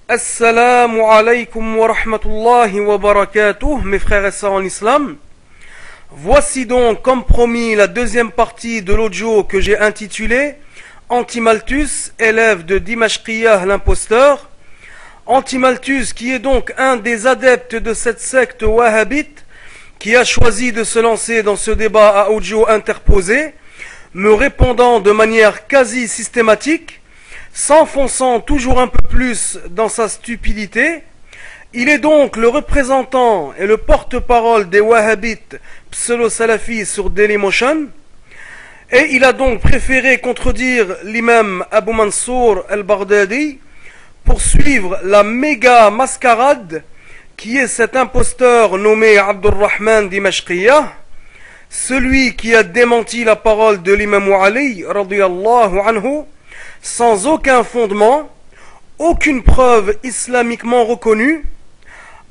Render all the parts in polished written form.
Assalamu alaikum wa rahmatullahi wa barakatuh, mes frères et sœurs en islam. Voici donc, comme promis, la deuxième partie de l'audio que j'ai intitulé Antimalthus, élève de Dimashqiyah l'imposteur. Antimalthus, qui est donc un des adeptes de cette secte wahhabite, qui a choisi de se lancer dans ce débat à audio interposé, me répondant de manière quasi systématique, s'enfonçant toujours un peu plus dans sa stupidité. Il est donc le représentant et le porte-parole des wahhabites pseudo-salafis sur Dailymotion, et il a donc préféré contredire l'imam Abu Mansour al-Baghdadi pour suivre la méga mascarade qui est cet imposteur nommé Abdurrahman Dimashqiyah, celui qui a démenti la parole de l'imam Ali radiyallahu anhu sans aucun fondement, aucune preuve islamiquement reconnue.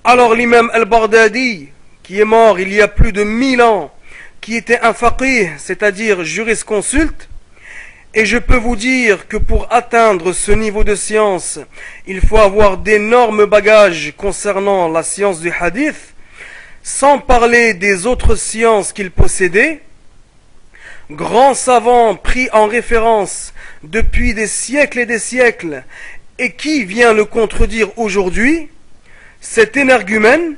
Alors l'imam al-Baghdadi, qui est mort il y a plus de 1000 ans, qui était un faqih, c'est-à-dire jurisconsulte, et je peux vous dire que pour atteindre ce niveau de science, il faut avoir d'énormes bagages concernant la science du hadith, sans parler des autres sciences qu'il possédait. Grand savant pris en référence depuis des siècles et des siècles, et qui vient le contredire aujourd'hui, cet énergumène.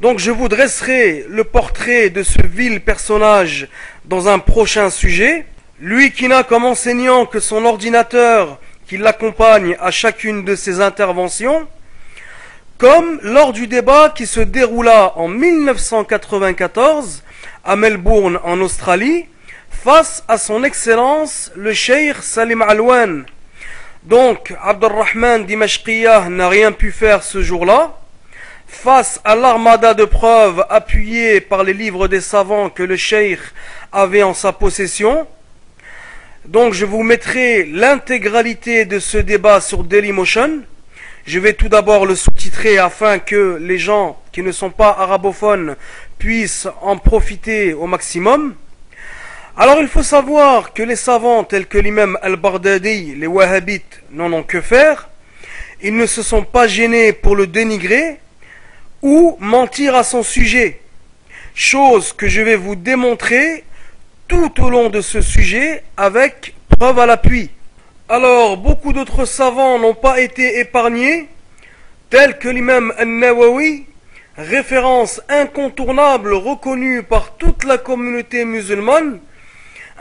Donc je vous dresserai le portrait de ce vil personnage dans un prochain sujet. Lui qui n'a comme enseignant que son ordinateur qui l'accompagne à chacune de ses interventions, comme lors du débat qui se déroula en 1994 à Melbourne en Australie, face à son excellence le cheikh Salim Alwan. Donc Abdurrahman Dimashqiyah n'a rien pu faire ce jour-là, face à l'armada de preuves appuyées par les livres des savants que le cheikh avait en sa possession. Donc je vous mettrai l'intégralité de ce débat sur Dailymotion. Je vais tout d'abord le sous-titrer afin que les gens qui ne sont pas arabophones puissent en profiter au maximum. Alors il faut savoir que les savants tels que l'imam al-Baghdadi, les wahhabites, n'en ont que faire. Ils ne se sont pas gênés pour le dénigrer ou mentir à son sujet. Chose que je vais vous démontrer tout au long de ce sujet avec preuve à l'appui. Alors beaucoup d'autres savants n'ont pas été épargnés, tels que l'imam al-Nawawi, référence incontournable reconnue par toute la communauté musulmane,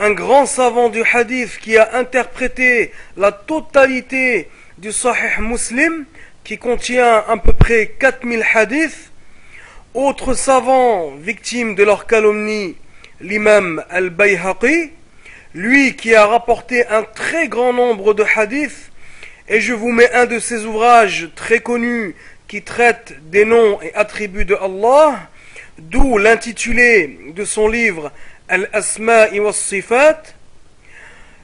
un grand savant du hadith qui a interprété la totalité du Sahih Muslim, qui contient à peu près 4000 hadiths. Autre savant victime de leur calomnie, l'imam al-Bayhaqi, lui qui a rapporté un très grand nombre de hadiths, et je vous mets un de ses ouvrages très connus qui traite des noms et attributs de Allah, d'où l'intitulé de son livre Al-Asma'i wa Sifat.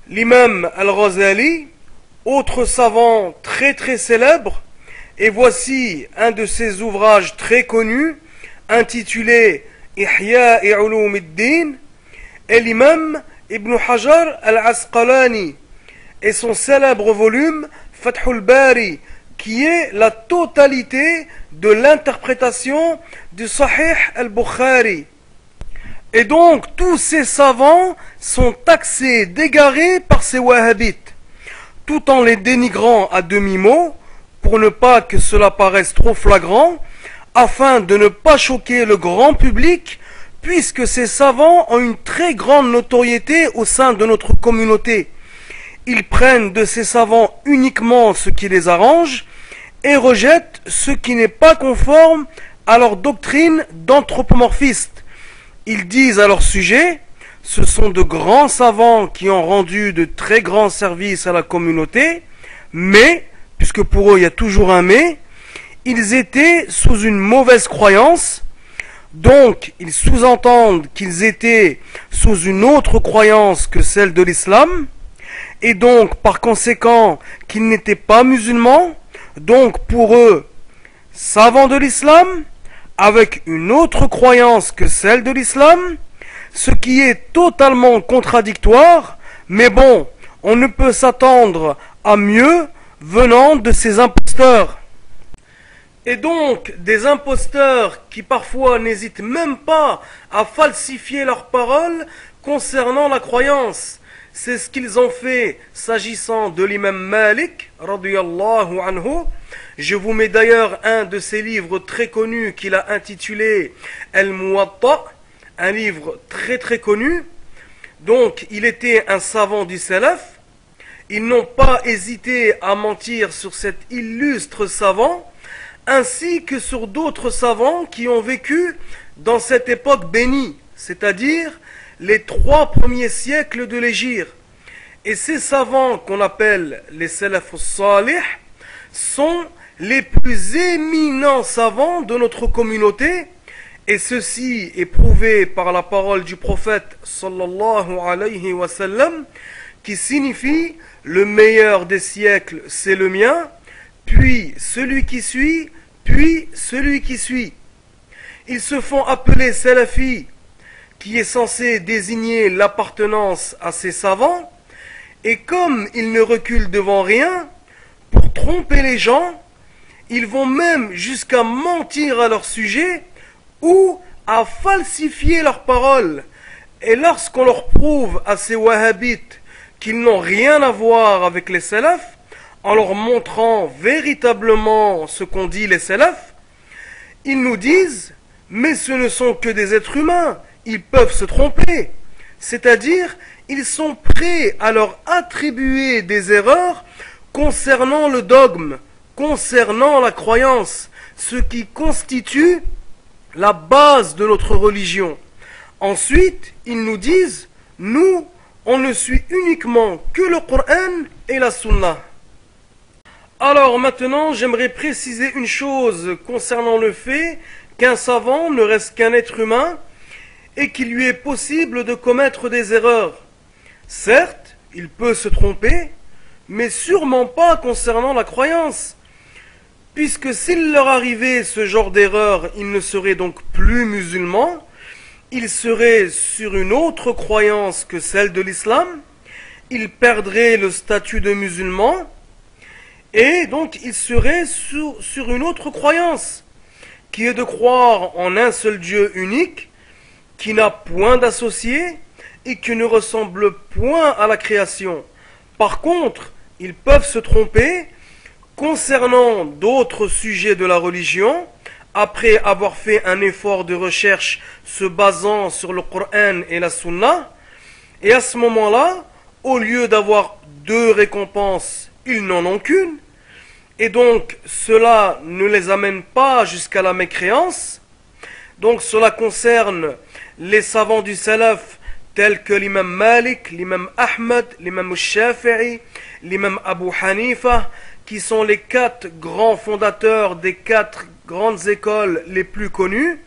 L'imam al-Ghazali, autre savant très très célèbre, et voici un de ses ouvrages très connus intitulé Ihya Ulum ad-Din, et l'imam Ibn Hajar al-Asqalani et son célèbre volume Fathul Bari, qui est la totalité de l'interprétation du Sahih al-Bukhari. Et donc tous ces savants sont taxés d'égarés par ces wahhabites, tout en les dénigrant à demi-mot, pour ne pas que cela paraisse trop flagrant, afin de ne pas choquer le grand public, puisque ces savants ont une très grande notoriété au sein de notre communauté. Ils prennent de ces savants uniquement ce qui les arrange, et rejettent ce qui n'est pas conforme à leur doctrine d'anthropomorphiste. Ils disent à leur sujet, ce sont de grands savants qui ont rendu de très grands services à la communauté, mais, puisque pour eux il y a toujours un mais, ils étaient sous une mauvaise croyance, donc ils sous-entendent qu'ils étaient sous une autre croyance que celle de l'islam, et donc par conséquent qu'ils n'étaient pas musulmans, donc pour eux, savants de l'islam, avec une autre croyance que celle de l'islam, ce qui est totalement contradictoire, mais bon, on ne peut s'attendre à mieux venant de ces imposteurs. Et donc, des imposteurs qui parfois n'hésitent même pas à falsifier leurs paroles concernant la croyance. C'est ce qu'ils ont fait s'agissant de l'imam Malik, radiyallahu anhu. Je vous mets d'ailleurs un de ses livres très connus qu'il a intitulé Al-Muwatta, un livre très très connu. Donc, il était un savant du salaf. Ils n'ont pas hésité à mentir sur cet illustre savant, ainsi que sur d'autres savants qui ont vécu dans cette époque bénie, c'est-à-dire les 3 premiers siècles de l'Hégire. Et ces savants qu'on appelle les salafus salih sont les plus éminents savants de notre communauté, et ceci est prouvé par la parole du prophète sallallahu alayhi wa sallam, qui signifie le meilleur des siècles c'est le mien, puis celui qui suit, puis celui qui suit. Ils se font appeler salafis, qui est censé désigner l'appartenance à ces savants, et comme ils ne reculent devant rien, pour tromper les gens, ils vont même jusqu'à mentir à leur sujet ou à falsifier leurs paroles. Et lorsqu'on leur prouve à ces wahhabites qu'ils n'ont rien à voir avec les salafs, en leur montrant véritablement ce qu'ont dit les salafs, ils nous disent « Mais ce ne sont que des êtres humains, ils peuvent se tromper ». C'est-à-dire, ils sont prêts à leur attribuer des erreurs concernant le dogme, concernant la croyance, ce qui constitue la base de notre religion. Ensuite, ils nous disent « Nous, on ne suit uniquement que le Coran et la Sunna ». Alors maintenant, j'aimerais préciser une chose concernant le fait qu'un savant ne reste qu'un être humain et qu'il lui est possible de commettre des erreurs. Certes, il peut se tromper, mais sûrement pas concernant la croyance, puisque s'il leur arrivait ce genre d'erreur, ils ne seraient donc plus musulmans, ils seraient sur une autre croyance que celle de l'islam, ils perdraient le statut de musulmans, et donc ils seraient sur une autre croyance, qui est de croire en un seul Dieu unique, qui n'a point d'associé et qui ne ressemble point à la création. Par contre, ils peuvent se tromper concernant d'autres sujets de la religion, après avoir fait un effort de recherche se basant sur le Coran et la Sunna, et à ce moment-là, au lieu d'avoir 2 récompenses, ils n'en ont qu'une, et donc cela ne les amène pas jusqu'à la mécréance. Donc cela concerne les savants du salaf tels que l'imam Malik, l'imam Ahmed, l'imam Shafi'i, l'imam Abu Hanifa, qui sont les 4 grands fondateurs des 4 grandes écoles les plus connues.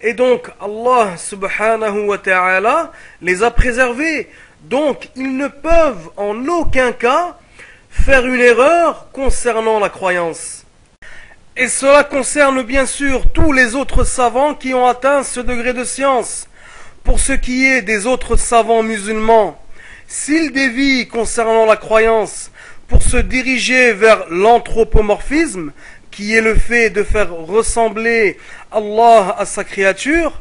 Et donc Allah subhanahu wa ta'ala les a préservés. Donc ils ne peuvent en aucun cas faire une erreur concernant la croyance. Et cela concerne bien sûr tous les autres savants qui ont atteint ce degré de science. Pour ce qui est des autres savants musulmans, s'ils dévient concernant la croyance pour se diriger vers l'anthropomorphisme, qui est le fait de faire ressembler Allah à sa créature,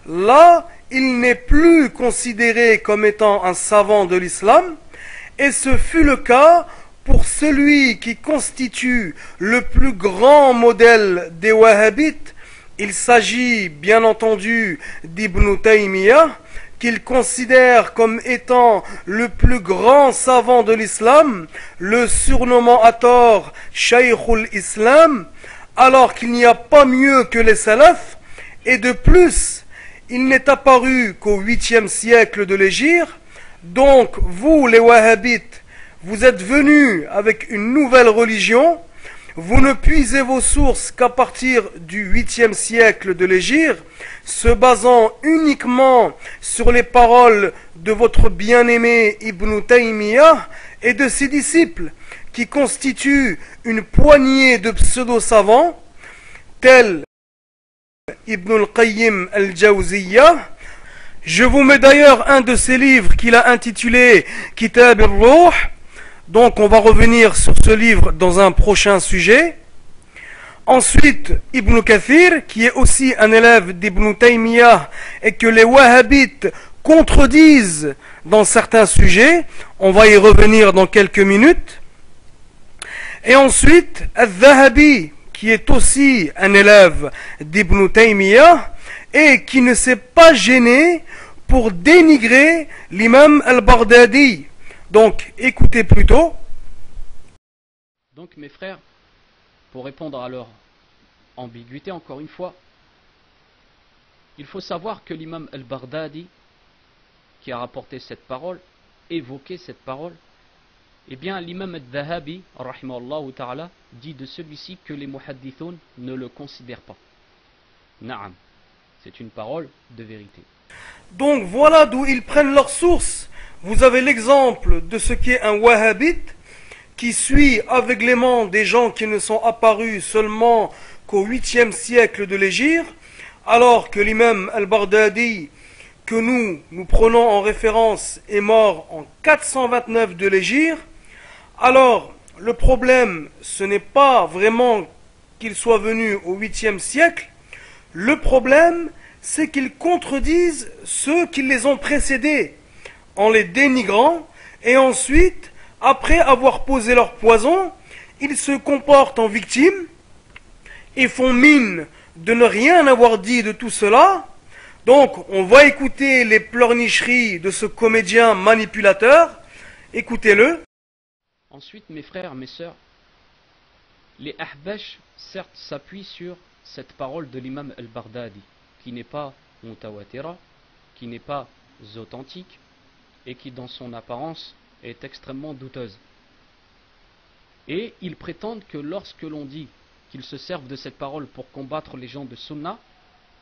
là, il n'est plus considéré comme étant un savant de l'islam, et ce fut le cas pour celui qui constitue le plus grand modèle des wahhabites. Il s'agit bien entendu d'Ibn Taymiyyah, qu'il considère comme étant le plus grand savant de l'islam, le surnommant à tort Shaykhul Islam, alors qu'il n'y a pas mieux que les salafs, et de plus, il n'est apparu qu'au 8e siècle de l'Hégire. Donc vous les wahhabites, vous êtes venus avec une nouvelle religion, vous ne puisez vos sources qu'à partir du 8e siècle de l'Hégire, se basant uniquement sur les paroles de votre bien-aimé Ibn Taymiyyah et de ses disciples, qui constituent une poignée de pseudo-savants, tels Ibn al-Qayyim al-Jawziyya. Je vous mets d'ailleurs un de ses livres qu'il a intitulé Kitab al-Ruh. Donc on va revenir sur ce livre dans un prochain sujet. Ensuite, Ibn Kathir, qui est aussi un élève d'Ibn Taymiyyah, et que les wahhabites contredisent dans certains sujets. On va y revenir dans quelques minutes. Et ensuite, Al-Dhahabi, qui est aussi un élève d'Ibn Taymiyyah, et qui ne s'est pas gêné pour dénigrer l'imam al-Baghdadi. Donc, écoutez plutôt. Donc, mes frères, pour répondre à leur ambiguïté, encore une fois, il faut savoir que l'imam al-Baghdadi, qui a rapporté cette parole, évoqué cette parole, eh bien l'imam al-Dhahabi, rahimahullah ta'ala, dit de celui-ci que les muhaddithoun ne le considèrent pas. Na'am, c'est une parole de vérité. Donc voilà d'où ils prennent leur source. Vous avez l'exemple de ce qu'est un wahhabite, qui suit aveuglément des gens qui ne sont apparus seulement qu'au 8e siècle de l'Hégire, alors que l'imam al-Baghdadi, que nous prenons en référence, est mort en 429 de l'Hégire. Alors, le problème, ce n'est pas vraiment qu'il soit venu au 8e siècle, le problème, c'est qu'ils contredisent ceux qui les ont précédés, en les dénigrant, et ensuite, après avoir posé leur poison, ils se comportent en victimes et font mine de ne rien avoir dit de tout cela. Donc, on va écouter les pleurnicheries de ce comédien manipulateur. Écoutez-le. Ensuite, mes frères, mes sœurs, les Ahbash, certes, s'appuient sur cette parole de l'imam al-Baghdadi, qui n'est pas mutawatira, qui n'est pas authentique, et qui, dans son apparence, est extrêmement douteuse. Et ils prétendent que lorsque l'on dit qu'ils se servent de cette parole pour combattre les gens de Sunna,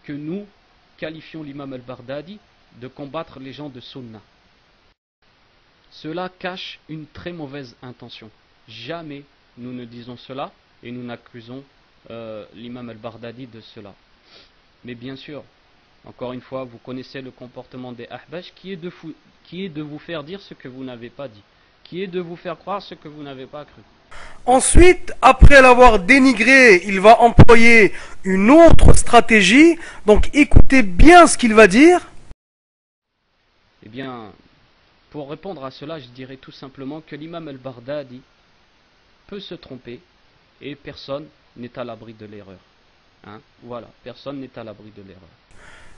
que nous qualifions l'imam al-Baghdadi de combattre les gens de Sunna. Cela cache une très mauvaise intention. Jamais nous ne disons cela et nous n'accusons l'imam al-Baghdadi de cela. Mais bien sûr, encore une fois, vous connaissez le comportement des Ahbash qui est de vous faire dire ce que vous n'avez pas dit, qui est de vous faire croire ce que vous n'avez pas cru. Ensuite, après l'avoir dénigré, il va employer une autre stratégie. Donc écoutez bien ce qu'il va dire. Eh bien, pour répondre à cela, je dirais tout simplement que l'imam al-Baghdadi peut se tromper et personne n'est à l'abri de l'erreur. Hein? Voilà, personne n'est à l'abri de l'erreur.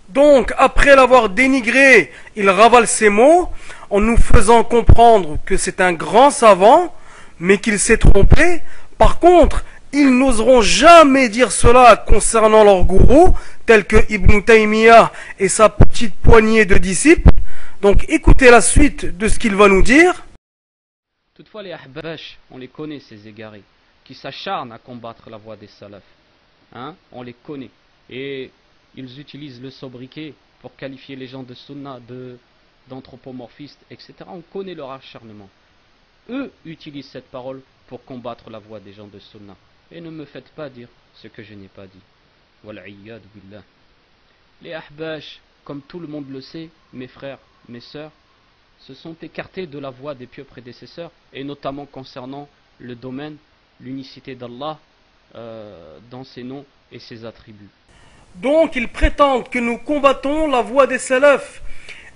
Donc, après l'avoir dénigré, il ravale ses mots en nous faisant comprendre que c'est un grand savant, mais qu'il s'est trompé. Par contre, ils n'oseront jamais dire cela concernant leur gourou, tel que Ibn Taymiyyah et sa petite poignée de disciples. Donc, écoutez la suite de ce qu'il va nous dire. Toutefois, les Ahbash, on les connaît, ces égarés, qui s'acharnent à combattre la voie des salafs. Hein? On les connaît. Et ils utilisent le sobriquet pour qualifier les gens de sunna, d'anthropomorphistes, etc. On connaît leur acharnement. Eux utilisent cette parole pour combattre la voie des gens de sunna. Et ne me faites pas dire ce que je n'ai pas dit. Wal'iyad billah. Les Ahbash, comme tout le monde le sait, mes frères, mes sœurs, se sont écartés de la voie des pieux prédécesseurs, et notamment concernant le domaine, l'unicité d'Allah dans ses noms et ses attributs. Donc, ils prétendent que nous combattons la voie des salafs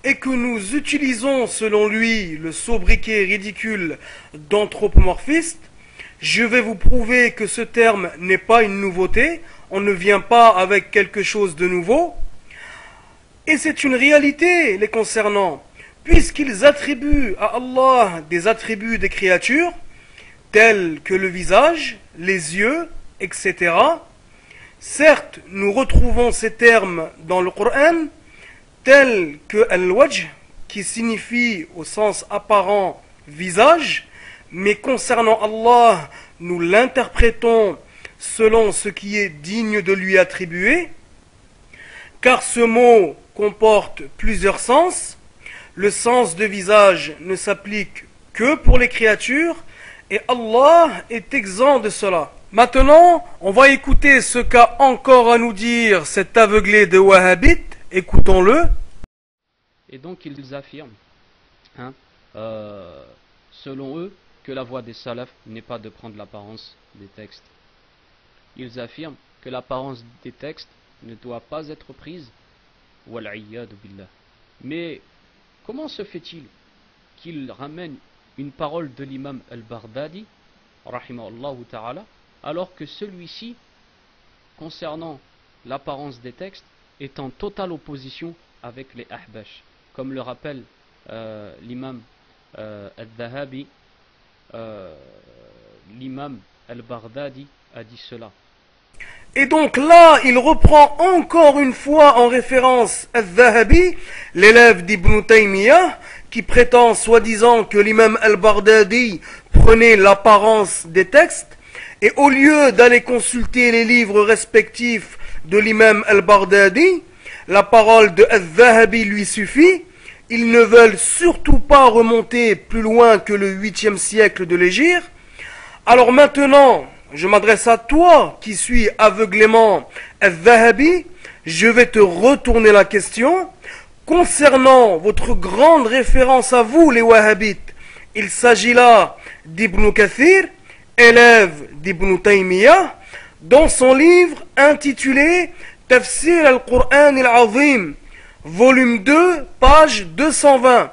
et que nous utilisons, selon lui, le sobriquet ridicule d'anthropomorphiste. Je vais vous prouver que ce terme n'est pas une nouveauté, on ne vient pas avec quelque chose de nouveau. Et c'est une réalité les concernant, puisqu'ils attribuent à Allah des attributs des créatures, tels que le visage, les yeux, etc. Certes, nous retrouvons ces termes dans le Coran, tels que al-wajh, qui signifie au sens apparent visage, mais concernant Allah, nous l'interprétons selon ce qui est digne de lui attribuer, car ce mot comporte plusieurs sens. Le sens de visage ne s'applique que pour les créatures, et Allah est exempt de cela. Maintenant, on va écouter ce qu'a encore à nous dire cet aveuglé de Wahhabite. Écoutons-le. Et donc ils affirment, selon eux, que la voie des salafs n'est pas de prendre l'apparence des textes. ils affirment que l'apparence des textes ne doit pas être prise. Wal'iyadu billah. Mais comment se fait-il qu'il ramène une parole de l'imam al-Baghdadi, rahimahullah ta'ala, alors que celui-ci, concernant l'apparence des textes, est en totale opposition avec les Ahbash, comme le rappelle l'imam al-Dhahabi, l'imam al-Baghdadi a dit cela. Et donc là, il reprend encore une fois en référence al-Dhahabi, l'élève d'Ibn Taymiyyah, qui prétend soi-disant que l'imam al-Baghdadi prenait l'apparence des textes, et au lieu d'aller consulter les livres respectifs de l'imam al-Baghdadi, la parole de al-Dhahabi lui suffit. Ils ne veulent surtout pas remonter plus loin que le 8e siècle de l'Hégire. Alors maintenant, je m'adresse à toi qui suis aveuglément al-Dhahabi, je vais te retourner la question. Concernant votre grande référence à vous, les Wahhabites, il s'agit là d'Ibn Kathir, élève d'Ibn Taymiyyah, dans son livre intitulé Tafsir al-Qur'an al-Azim, volume 2, page 220.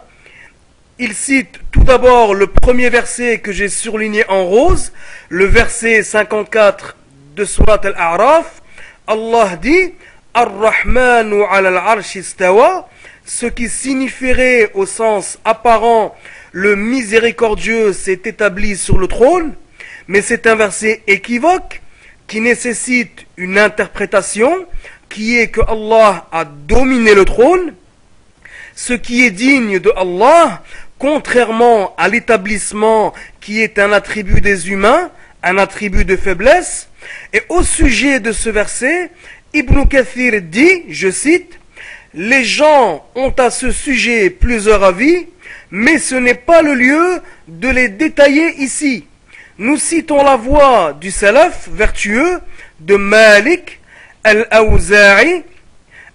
Il cite tout d'abord le premier verset que j'ai surligné en rose, le verset 54 de Surat al-A'raf. Allah dit Ar-Rahmanu ala al-Arsh istawa, ce qui signifierait au sens apparent le miséricordieux s'est établi sur le trône, mais c'est un verset équivoque qui nécessite une interprétation qui est que Allah a dominé le trône, ce qui est digne de Allah, contrairement à l'établissement qui est un attribut des humains, un attribut de faiblesse. Et au sujet de ce verset, Ibn Kathir dit, je cite, « Les gens ont à ce sujet plusieurs avis, mais ce n'est pas le lieu de les détailler ici. Nous citons la voix du salaf vertueux de Malik, Al-Awza'i,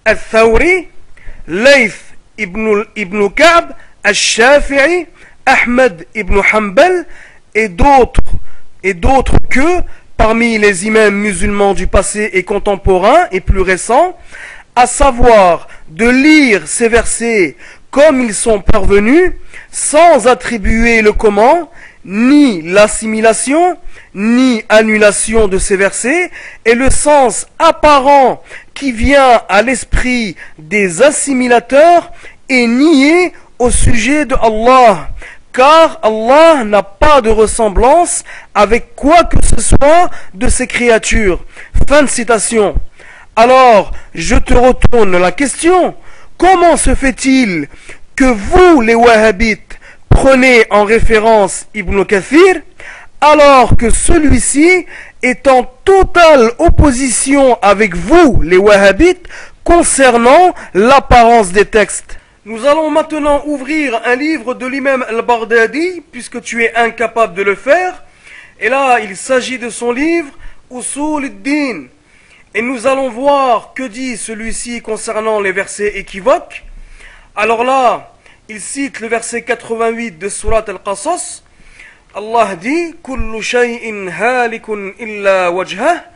Al-Thawri, Layth ibn Ka'b, Al-Shafi'i, Ahmed ibn Hanbal et d'autres que parmi les imams musulmans du passé et contemporain et plus récents, à savoir de lire ces versets comme ils sont parvenus, sans attribuer le comment, ni l'assimilation, ni annulation de ces versets, et le sens apparent qui vient à l'esprit des assimilateurs est nié au sujet de Allah, car Allah n'a pas de ressemblance avec quoi que ce soit de ses créatures. Fin de citation. Alors, je te retourne la question. Comment se fait-il que vous, les Wahhabites, prenez en référence Ibn Kathir, alors que celui-ci est en totale opposition avec vous, les Wahhabites, concernant l'apparence des textes? Nous allons maintenant ouvrir un livre de l'imam al-Baghdadi, puisque tu es incapable de le faire. Et là, il s'agit de son livre Usul ad-Din. Et nous allons voir que dit celui-ci concernant les versets équivoques. Alors là, il cite le verset 88 de Surat al-Qasas. Allah dit « Kullu shay'in halikun illa wajhah »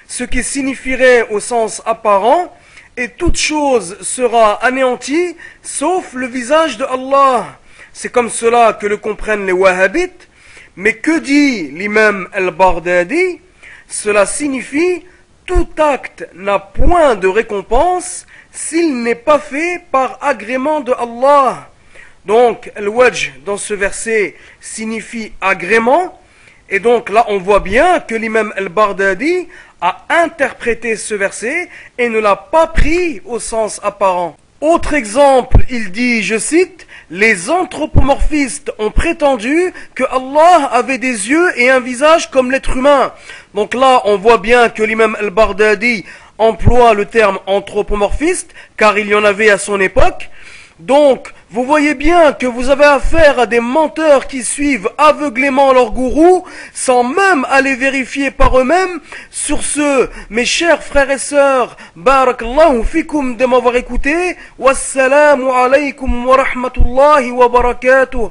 ce qui signifierait au sens apparent « Et toute chose sera anéantie, sauf le visage de Allah ». C'est comme cela que le comprennent les Wahhabites. Mais que dit l'imam al-Baghdadi? Cela signifie « Tout acte n'a point de récompense s'il n'est pas fait par agrément de Allah ». Donc, al-wajh dans ce verset signifie agrément. Et donc là, on voit bien que l'imam al-Baghdadi a interprété ce verset et ne l'a pas pris au sens apparent. Autre exemple, il dit, je cite, « Les anthropomorphistes ont prétendu que Allah avait des yeux et un visage comme l'être humain. » Donc là, on voit bien que l'imam al-Baghdadi emploie le terme anthropomorphiste, car il y en avait à son époque. Donc, vous voyez bien que vous avez affaire à des menteurs qui suivent aveuglément leur gourou, sans même aller vérifier par eux-mêmes. Sur ce, mes chers frères et sœurs, barakallahu fikum de m'avoir écouté. Wassalamu alaykum wa rahmatullahi wa barakatuh.